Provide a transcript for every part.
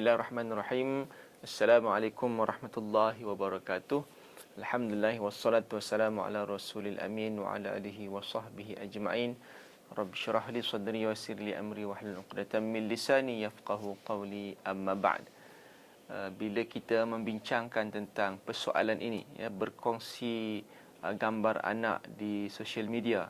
Bismillahirrahmanirrahim. Assalamualaikum warahmatullahi wabarakatuh. Alhamdulillah wassalatu wassalamu ala rasulil amin wa ala alihi wa sahbihi ajma'in. Rabbi syrah li sadri wa yassir li amri wahlul 'uqdatam min lisani yafqahu qawli, amma ba'd. Bila kita membincangkan tentang persoalan ini, ya, berkongsi gambar anak di social media,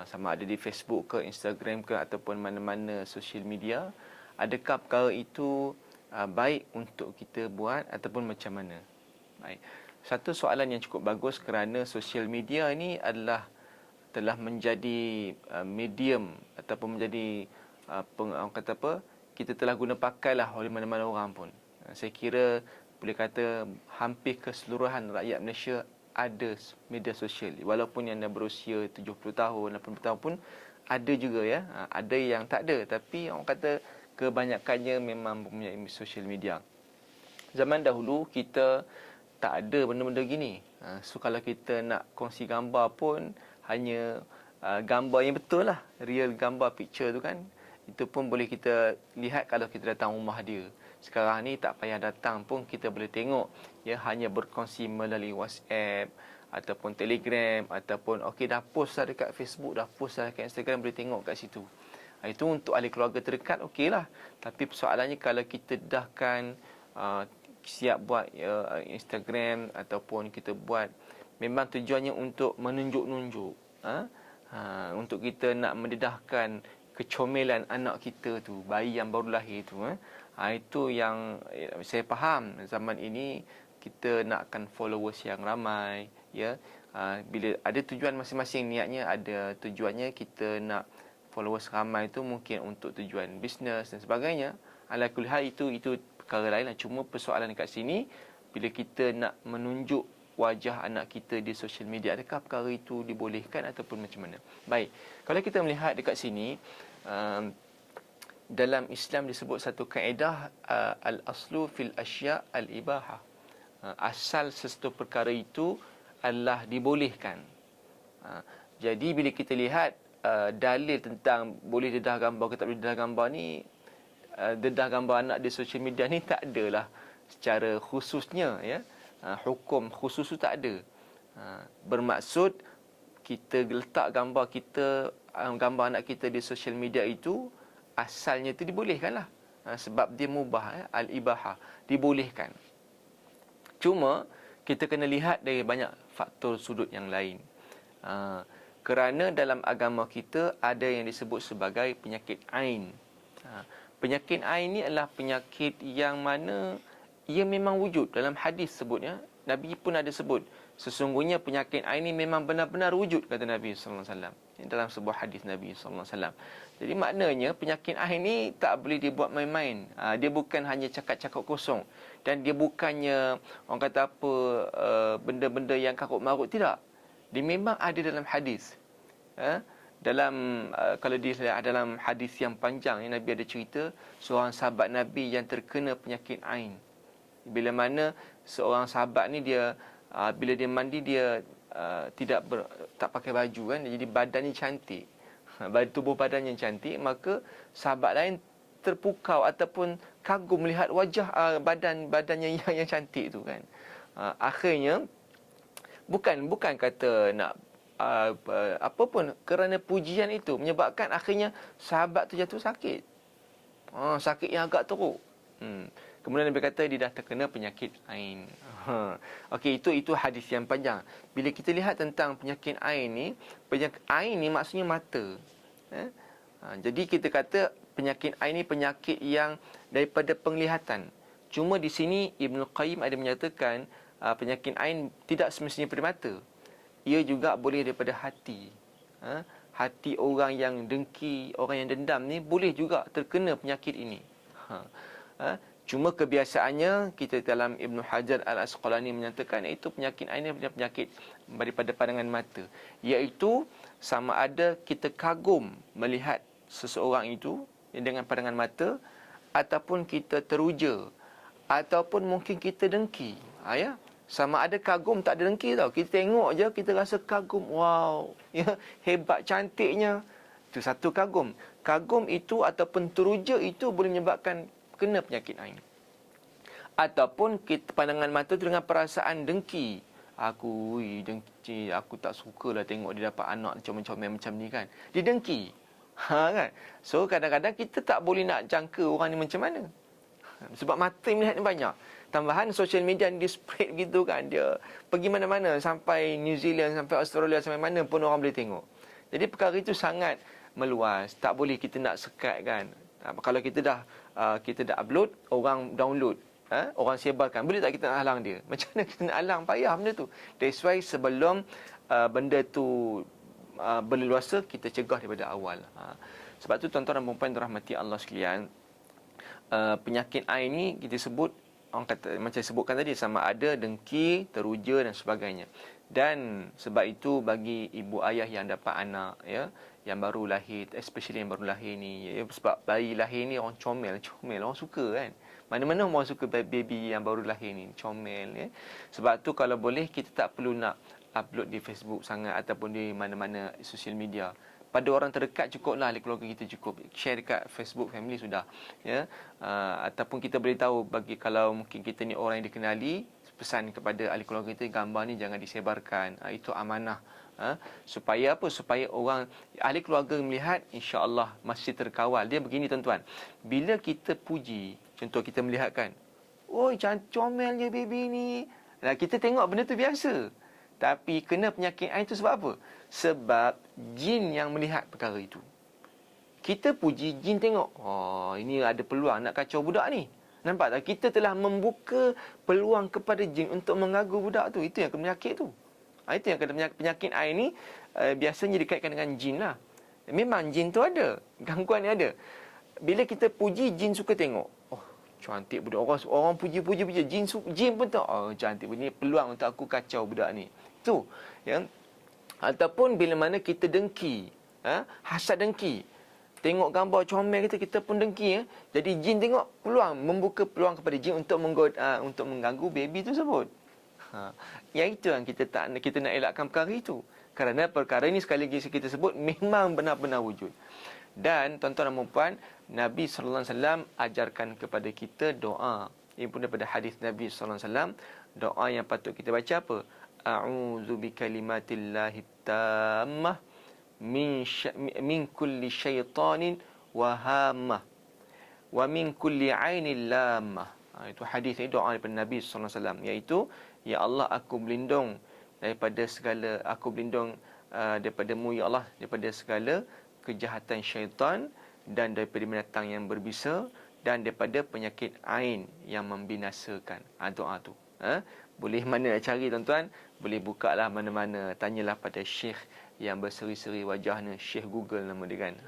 sama ada di Facebook ke, Instagram ke, ataupun mana-mana social media, adakah perkara itu baik untuk kita buat ataupun macam mana? Baik. Satu soalan yang cukup bagus kerana social media ini telah menjadi medium ataupun menjadi orang kata apa? Kita telah guna pakailah oleh mana-mana orang pun. Saya kira boleh kata hampir keseluruhan rakyat Malaysia ada media sosial. Walaupun yang dah berusia 70 tahun, 80 tahun pun ada juga, ya. Ada yang tak ada, tapi orang kata kebanyakannya memang mempunyai social media. Zaman dahulu kita tak ada benda-benda gini. So kalau kita nak kongsi gambar pun hanya gambar yang betul lah, real gambar, picture tu kan. Itu pun boleh kita lihat kalau kita datang rumah dia. Sekarang ni tak payah datang pun kita boleh tengok, ya, hanya berkongsi melalui WhatsApp ataupun Telegram ataupun okey dah post lah dekat Facebook, dah post lah dekat Instagram, boleh tengok kat situ. Itu untuk ahli keluarga terdekat, okeylah. Tapi persoalannya kalau kita dah kan siap buat Instagram ataupun kita buat memang tujuannya untuk menunjuk-nunjuk, untuk kita nak mendedahkan kecomelan anak kita tu, bayi yang baru lahir tu. Itu yang saya faham. Zaman ini kita nakkan followers yang ramai, ya. Bila ada tujuan masing-masing, niatnya ada tujuannya kita nak followers ramai tu mungkin untuk tujuan bisnes dan sebagainya. Ala kulli hal itu perkara lain lah. Cuma persoalan dekat sini, bila kita nak menunjuk wajah anak kita di social media, adakah perkara itu dibolehkan ataupun macam mana? Baik, kalau kita melihat dekat sini, dalam Islam disebut satu kaedah, al-aslu fil asya' al-ibahah. Asal sesuatu perkara itu adalah dibolehkan. Jadi bila kita lihat dalil tentang boleh dedah gambar ke tak boleh dedah gambar ni, dedah gambar anak di social media ni tak adalah secara khususnya, ya, hukum khusus tu tak ada. Bermaksud kita letak gambar kita, gambar anak kita di social media itu asalnya tu dibolehkan lah, sebab dia mubah, ya, al-ibahah, dibolehkan. Cuma kita kena lihat dari banyak faktor sudut yang lain. Kerana dalam agama kita ada yang disebut sebagai penyakit ain. Penyakit ain ni adalah penyakit yang mana ia memang wujud. Dalam hadis sebutnya, Nabi pun ada sebut, sesungguhnya penyakit ain ni memang benar-benar wujud, kata Nabi sallallahu alaihi wasallam. Dalam sebuah hadis Nabi sallallahu alaihi wasallam. Jadi maknanya penyakit ain ni tak boleh dibuat main-main. Dia bukan hanya cakap-cakap kosong, dan dia bukannya orang kata apa, benda-benda yang karut-marut, tidak. Dia memang ada dalam hadis. Kalau dilihat dalam hadis yang panjang, Nabi ada cerita seorang sahabat Nabi yang terkena penyakit ain. Bila mana seorang sahabat ni dia bila dia mandi, dia tak pakai baju kan, jadi badannya cantik. Tubuh badannya cantik, maka sahabat lain terpukau ataupun kagum melihat wajah badannya yang cantik tu kan. Akhirnya bukan kata nak apa pun, kerana pujian itu menyebabkan akhirnya sahabat tu jatuh sakit. Sakit yang agak teruk. Kemudian Nabi kata dia dah terkena penyakit ain. Okey, itu hadis yang panjang. Bila kita lihat tentang penyakit ain ni maksudnya mata. Jadi kita kata penyakit ain ni penyakit yang daripada penglihatan. Cuma di sini Ibn Qayyim ada menyatakan penyakit ain tidak semestinya pada mata. Ia juga boleh daripada hati. Hati orang yang dengki, orang yang dendam ni boleh juga terkena penyakit ini. Cuma kebiasaannya kita dalam Ibn Hajar Al-Asqalani menyatakan iaitu penyakit ain adalah penyakit daripada pandangan mata, iaitu sama ada kita kagum melihat seseorang itu dengan pandangan mata, ataupun kita teruja, ataupun mungkin kita dengki. Ya, sama ada kagum, tak ada dengki tau. Kita tengok je kita rasa kagum, wow, ya, hebat, cantiknya. Itu satu kagum. Kagum itu ataupun teruja itu boleh menyebabkan kena penyakit ain. Ataupun kita pandangan mata tu dengan perasaan dengki. Aku dengki, aku tak sukalah tengok dia dapat anak comel-comel macam ni kan. Dia dengki. Kan? So kadang-kadang kita tak boleh nak jangka orang ni macam mana. Sebab mata melihat ni banyak. Tambahan social media dia spread gitu kan. Dia pergi mana-mana, sampai New Zealand, sampai Australia, sampai mana pun orang boleh tengok. Jadi perkara itu sangat meluas. Tak boleh kita nak sekat kan. Kalau kita dah upload, orang download, orang sebarkan, boleh tak kita nak halang dia? Macam mana kita nak halang? Payah benda tu. That's why sebelum benda tu berleluasa, kita cegah daripada awal. Sebab tu tuan-tuan dan puan-puan dirahmati Allah sekalian, penyakit ain ni kita sebut, orang kata macam sebutkan tadi, sama ada dengki, teruja dan sebagainya. Dan sebab itu bagi ibu ayah yang dapat anak, ya, yang baru lahir, especially yang baru lahir ni, ya, sebab bayi lahir ni orang comel, orang suka kan. Mana-mana orang suka baby yang baru lahir ni, comel, ya. Sebab tu kalau boleh kita tak perlu nak upload di Facebook sangat ataupun di mana-mana sosial media. Pada orang terdekat cukuplah, ahli keluarga kita cukup. Share dekat Facebook family sudah, ya. Ataupun kita boleh tahu, bagi kalau mungkin kita ni orang yang dikenali, pesan kepada ahli keluarga kita, gambar ni jangan disebarkan. Itu amanah. Supaya apa? Supaya orang, ahli keluarga melihat, insya-Allah masih terkawal. Dia begini tuan-tuan. Bila kita puji, contoh kita melihatkan, oi comelnya baby ni. Kita tengok benda tu biasa. Tapi kena penyakit ain tu sebab apa? Sebab jin yang melihat perkara itu. Kita puji, jin tengok, oh ini ada peluang nak kacau budak ni. Nampak tak? Kita telah membuka peluang kepada jin untuk mengganggu budak tu. Itu yang kena penyakit tu. Itu yang kena penyakit ain ni, biasanya dikaitkan dengan jin lah. Memang jin tu ada, gangguan ni ada. Bila kita puji, jin suka tengok. Oh, cantik budak. Orang puji-puji, jin pun tahu, oh cantik, ini peluang untuk aku kacau budak ni. Tu, ya. Ataupun bila mana kita dengki, hasad dengki. Tengok gambar comel kita pun dengki, ya. Jadi jin tengok peluang, membuka peluang kepada jin untuk untuk mengganggu baby tersebut. Yang itu yang kita nak elakkan perkara itu. Kerana perkara ini sekali lagi kita sebut memang benar-benar wujud. Dan tuan-tuan dan puan, Nabi sallallahu alaihi wasallam ajarkan kepada kita doa. Ini pun daripada hadis Nabi sallallahu alaihi wasallam, doa yang patut kita baca apa? A'udzu bikalimatillahi tammah min kulli syaitanin wa hammah wa min kulli ainin lammah. Itu hadis ini, doa daripada Nabi sallallahu alaihi wasallam, iaitu, ya Allah, aku berlindung daripada segala, aku berlindung daripada-Mu ya Allah, daripada segala kejahatan syaitan dan daripada binatang yang berbisa dan daripada penyakit ain yang membinasakan. Doa tu. Boleh mana nak cari tuan-tuan? Boleh buka lah mana-mana. Tanyalah pada syekh yang berseri-seri wajahnya, Syekh Google nama dia kan.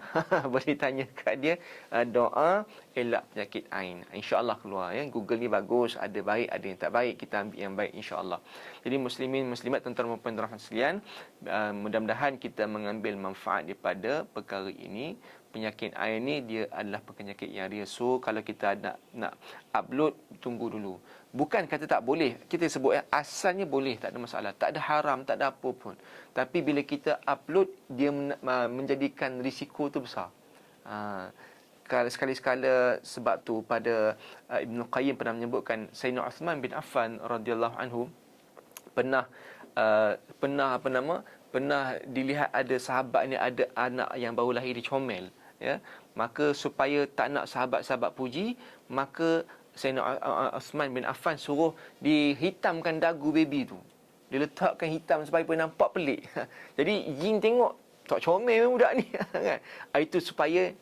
Boleh tanya kat dia doa elak penyakit ain. InsyaAllah keluar, ya. Google ni bagus, ada baik, ada yang tak baik. Kita ambil yang baik insyaAllah. Jadi muslimin, muslimat, tuan-tuan dan puan-puan rahmat sekalian, mudah-mudahan kita mengambil manfaat daripada perkara ini. Penyakit ain ni dia adalah penyakit yang real. So kalau kita nak upload, tunggu dulu. Bukan kata tak boleh, kita sebut asalnya boleh, tak ada masalah, tak ada haram, tak ada apa pun. Tapi bila kita upload, dia menjadikan risiko tu besar. Sekali-sekala, sebab tu pada Ibn Qayyim pernah menyebutkan, Sayyidina Uthman bin Affan radhiyallahu anhu pernah dilihat ada sahabat ni ada anak yang baru lahir, dia comel, ya. Maka supaya tak nak sahabat-sahabat puji, maka Sayyidina Uthman bin Affan suruh dihitamkan dagu baby tu. Dia letakkan hitam supaya nampak pelik. Jadi jin tengok, tak comel budak ni. Kan? Itu supaya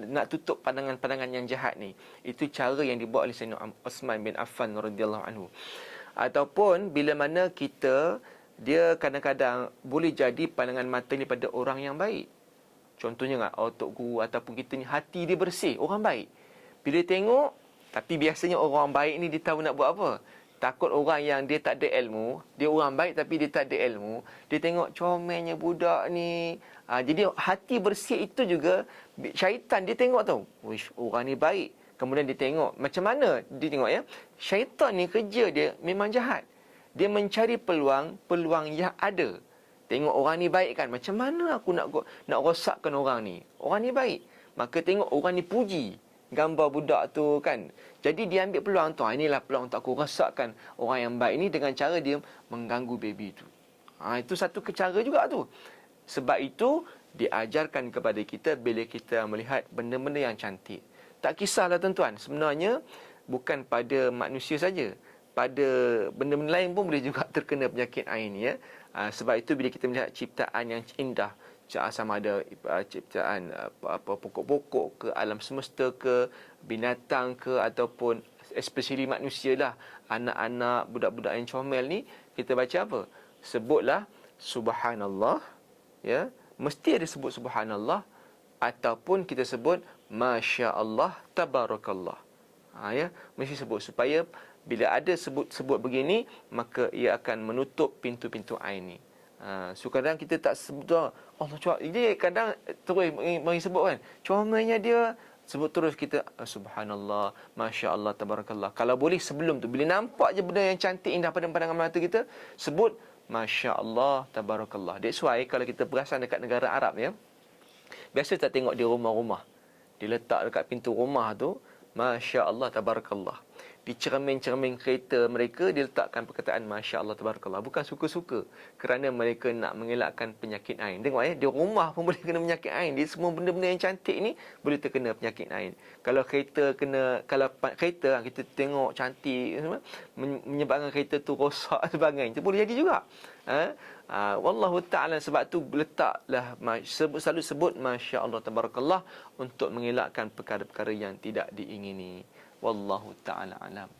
nak tutup pandangan-pandangan yang jahat ni. Itu cara yang dibuat oleh Sayyidina Uthman bin Affan radhiyallahu anhu. Ataupun bila mana dia kadang-kadang boleh jadi pandangan mata ni pada orang yang baik. Contohnya Tok Guru ataupun kita ni hati dia bersih, orang baik. Bila tengok, tapi biasanya orang baik ni dia tahu nak buat apa. Takut orang yang dia tak ada ilmu, dia orang baik tapi dia tak ada ilmu, dia tengok comelnya budak ni. Jadi hati bersih itu juga syaitan dia tengok tahu. Wish, orang ni baik. Kemudian dia tengok macam mana dia tengok, ya. Syaitan ni kerja dia memang jahat. Dia mencari peluang yang ada. Tengok orang ni baik kan, macam mana aku nak rosakkan orang ni. Orang ni baik. Maka tengok orang ni puji. gambar budak tu kan. Jadi dia ambil peluang tu. Inilah peluang untuk aku rosakkan orang yang baik ni dengan cara dia mengganggu baby tu. Itu satu cara juga tu. Sebab itu diajarkan kepada kita bila kita melihat benda-benda yang cantik. Tak kisahlah tuan-tuan, sebenarnya bukan pada manusia saja. Pada benda-benda lain pun boleh juga terkena penyakit ain ya. Sebab itu bila kita melihat ciptaan yang indah, sama ada ciptaan apa pokok-pokok ke, alam semesta ke, binatang ke, ataupun especially manusia lah, anak-anak, budak-budak yang comel ni, kita baca apa? Sebutlah subhanallah, ya, mesti ada sebut subhanallah, ataupun kita sebut masya-Allah tabarakallah. Ya, mesti sebut, supaya bila ada sebut begini, maka ia akan menutup pintu-pintu ain ni. So kadang kita tak sebut Allah cuak. Jadi kadang terus mari sebut kan, comelnya dia, sebut terus kita subhanallah, masya-Allah tabarakallah. Kalau boleh sebelum tu, bila nampak je benda yang cantik indah pada pandangan mata kita, sebut masya-Allah tabarakallah. That's why kalau kita perasan dekat negara Arab ya, biasa tak tengok di rumah-rumah, dia letak dekat pintu rumah tu masya-Allah tabarakallah. Di cermin-cermin kereta mereka dia letakkan perkataan masya-Allah tabarakallah. Bukan suka-suka, kerana mereka nak mengelakkan penyakit ain. Tengok di rumah pun boleh kena penyakit ain. Dia semua benda-benda yang cantik ni boleh terkena penyakit ain. Kalau kereta kereta kita tengok cantik menyebabkan kereta tu rosak sebagainya, itu boleh jadi juga. Wallahu ta'ala. Sebab tu letaklah selalu sebut masya-Allah tabarakallah untuk mengelakkan perkara-perkara yang tidak diingini. Wallahu ta'ala alam.